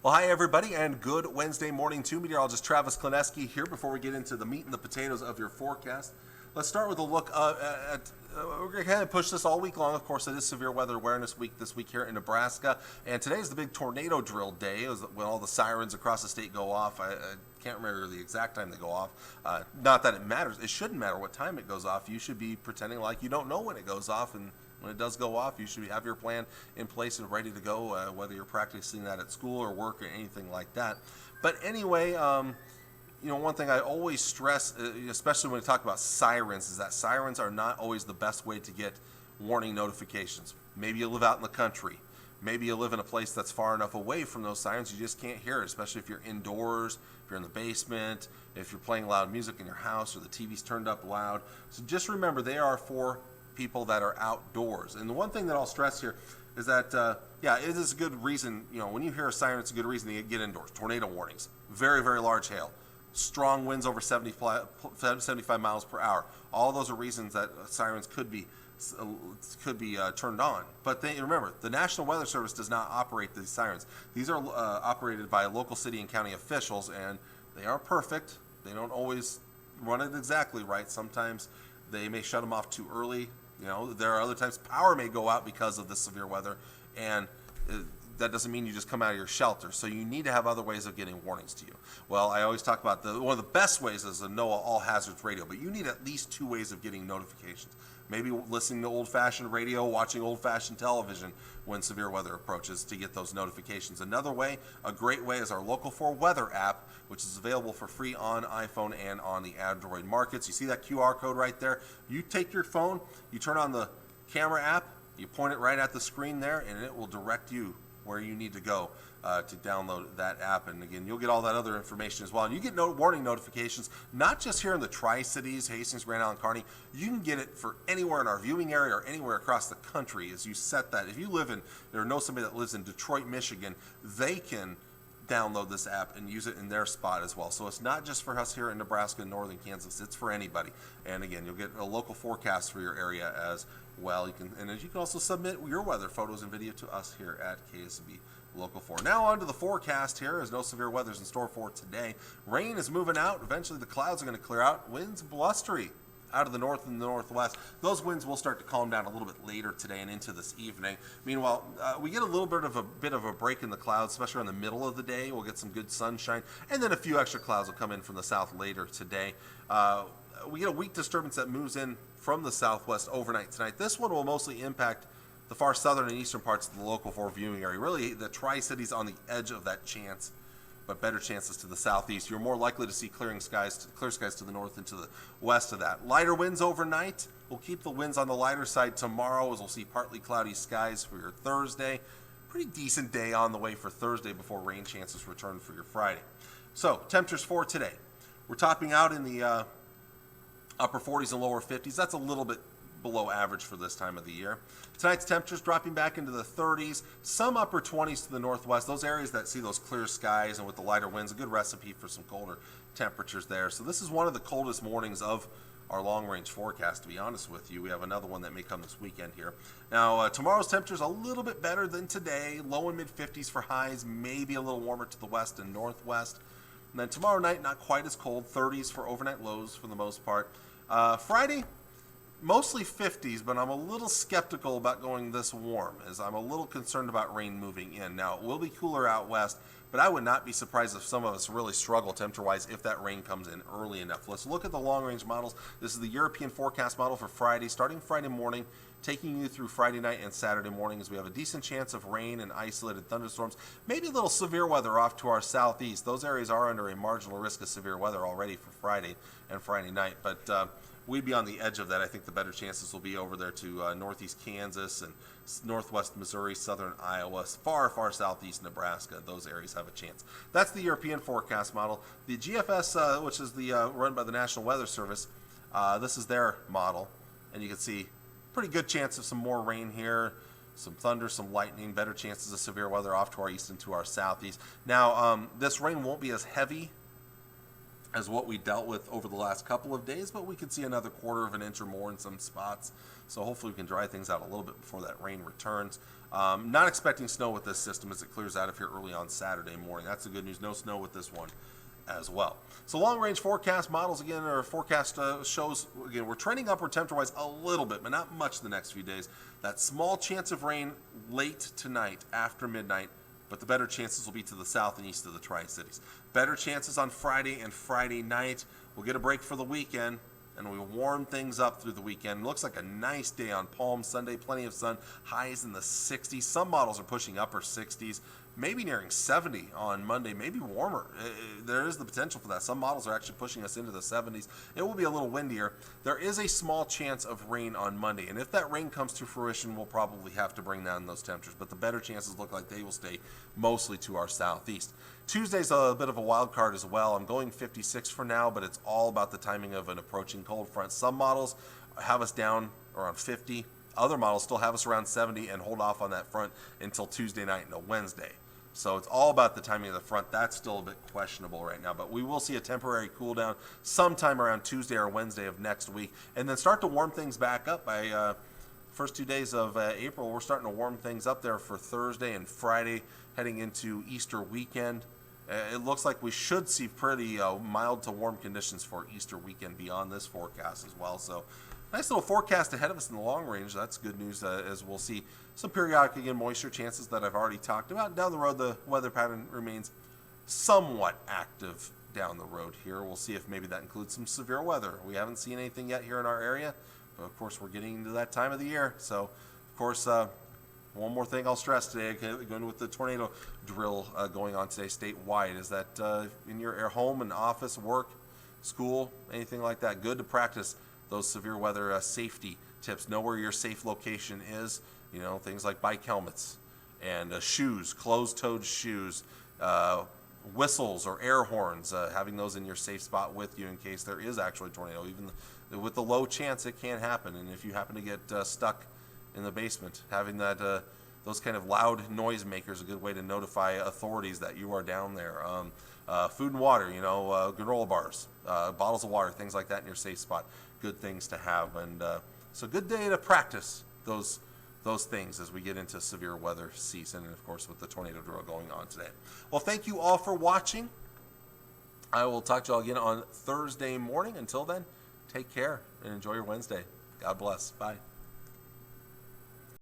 Well, hi everybody, and good Wednesday morning to meteorologist Travis Klineski here. Before we get into the meat and the potatoes of your forecast, let's start with a look at. We're going to kind of push this all week long. Of course, it is Severe Weather Awareness Week this week here in Nebraska, and today is the big tornado drill day. When all the sirens across the state go off. I can't remember the exact time they go off. Not that it matters. It shouldn't matter what time it goes off. You should be pretending like you don't know when it goes off, and when it does go off, you should have your plan in place and ready to go, whether you're practicing that at school or work or anything like that. But anyway, one thing I always stress, especially when we talk about sirens, is that sirens are not always the best way to get warning notifications. Maybe you live out in the country. Maybe you live in a place that's far enough away from those sirens you just can't hear it, especially if you're indoors, if you're in the basement, if you're playing loud music in your house or the TV's turned up loud. So just remember, they are for people that are outdoors. And the one thing that I'll stress here is that, it is a good reason, when you hear a siren, it's a good reason to get indoors. Tornado warnings, very, very large hail, strong winds over 75 miles per hour. All those are reasons that sirens could be turned on. But remember, the National Weather Service does not operate these sirens. These are operated by local city and county officials, and they aren't perfect. They don't always run it exactly right. Sometimes they may shut them off too early. There are other times power may go out because of the severe weather, and that doesn't mean you just come out of your shelter. So you need to have other ways of getting warnings to you. Well, I always talk about one of the best ways is the NOAA All Hazards Radio, but you need at least two ways of getting notifications. Maybe listening to old-fashioned radio, watching old-fashioned television when severe weather approaches to get those notifications. Another way, a great way, is our Local 4 Weather app, which is available for free on iPhone and on the Android markets. You see that QR code right there? You take your phone, you turn on the camera app, you point it right at the screen there, and it will direct you where you need to go to download that app. And again, you'll get all that other information as well. And you get warning notifications, not just here in the Tri-Cities, Hastings, Grand Island, Kearney. You can get it for anywhere in our viewing area or anywhere across the country as you set that. If you know somebody that lives in Detroit, Michigan, they can download this app and use it in their spot as well. So it's not just for us here in Nebraska and northern Kansas, it's for anybody. And again, you'll get a local forecast for your area as well. You can also submit your weather photos and video to us here at KSB Local 4. Now on to the forecast here. There's no severe weather in store for today. Rain is moving out. Eventually the clouds are going to clear out. Winds blustery out of the north and the northwest. Those winds will start to calm down a little bit later today and into this evening. Meanwhile, we get a little bit of a break in the clouds, especially in the middle of the day. We'll get some good sunshine, and then a few extra clouds will come in from the south later today. We get a weak disturbance that moves in from the southwest overnight tonight. This one will mostly impact the far southern and eastern parts of the Local 4 viewing area. Really, the Tri-Cities on the edge of that chance, but better chances to the southeast. You're more likely to see clear skies to the north and to the west of that. Lighter winds overnight. We'll keep the winds on the lighter side tomorrow, as we'll see partly cloudy skies for your Thursday. Pretty decent day on the way for Thursday before rain chances return for your Friday. So, temperatures for today. We're topping out in the upper 40s and lower 50s. That's a little bit below average for this time of the year. Tonight's temperatures dropping back into the 30s, some upper 20s to the northwest. Those areas that see those clear skies and with the lighter winds, a good recipe for some colder temperatures there. So this is one of the coldest mornings of our long-range forecast, to be honest with you. We have another one that may come this weekend here. Now, tomorrow's temperatures a little bit better than today, low and mid-50s for highs, maybe a little warmer to the west and northwest. And then tomorrow night, not quite as cold, 30s for overnight lows for the most part. Friday, mostly 50s, but I'm a little skeptical about going this warm, as I'm a little concerned about rain moving in. Now, it will be cooler out west, but I would not be surprised if some of us really struggle temperature-wise if that rain comes in early enough. Let's look at the long-range models. This is the European forecast model for Friday, starting Friday morning, taking you through Friday night and Saturday morning, as we have a decent chance of rain and isolated thunderstorms, maybe a little severe weather off to our southeast. Those areas are under a marginal risk of severe weather already for Friday and Friday night, but we'd be on the edge of that. I think the better chances will be over there to northeast Kansas and northwest Missouri, southern Iowa, far southeast Nebraska. Those areas have a chance. That's the European forecast model. The GFS, which is the run by the National Weather Service, this is their model, and you can see pretty good chance of some more rain here, some thunder, some lightning, better chances of severe weather off to our east and to our southeast. Now, this rain won't be as heavy as what we dealt with over the last couple of days, but we could see another quarter of an inch or more in some spots. So hopefully we can dry things out a little bit before that rain returns. Not expecting snow with this system as it clears out of here early on Saturday morning. That's the good news. No snow with this one as well. So long-range forecast models again, or forecast shows, again, we're trending upward temperature-wise a little bit, but not much the next few days. That small chance of rain late tonight after midnight, but the better chances will be to the south and east of the Tri-Cities. Better chances on Friday and Friday night. We'll get a break for the weekend, and we'll warm things up through the weekend. It looks like a nice day on Palm Sunday, plenty of sun, highs in the 60s. Some models are pushing upper 60s, maybe nearing 70 on Monday, maybe warmer. There is the potential for that. Some models are actually pushing us into the 70s. It will be a little windier. There is a small chance of rain on Monday, and if that rain comes to fruition, we'll probably have to bring down those temperatures, but the better chances look like they will stay mostly to our southeast. Tuesday's a bit of a wild card as well. I'm going 56 for now, but it's all about the timing of an approaching cold front. Some models have us down around 50. Other models still have us around 70 and hold off on that front until Tuesday night and Wednesday. So it's all about the timing of the front. That's still a bit questionable right now, but we will see a temporary cool down sometime around Tuesday or Wednesday of next week, and then start to warm things back up by first 2 days of April. We're starting to warm things up there for Thursday and Friday, heading into Easter weekend. It looks like we should see pretty mild to warm conditions for Easter weekend beyond this forecast as well. So nice little forecast ahead of us in the long range. That's good news as we'll see some periodic, again, moisture chances that I've already talked about. Down the road, the weather pattern remains somewhat active down the road here. We'll see if maybe that includes some severe weather. We haven't seen anything yet here in our area, but of course we're getting into that time of the year. So, of course, one more thing I'll stress today, going with the tornado drill going on today statewide, is that in your home and office, work, school, anything like that, good to practice those severe weather safety tips. Know where your safe location is. You know, things like bike helmets and shoes, closed-toed shoes, whistles or air horns, having those in your safe spot with you in case there is actually a tornado. Even with the low chance it can happen, and if you happen to get stuck in the basement, having that those kind of loud noise makers a good way to notify authorities that you are down there. Food and water, you know, granola bars, bottles of water, things like that in your safe spot. Good things to have, and so good day to practice those things as we get into severe weather season, and of course with the tornado drill going on today. Well, thank you all for watching. I will talk to you all again on Thursday morning. Until then, take care and enjoy your Wednesday. God bless. Bye.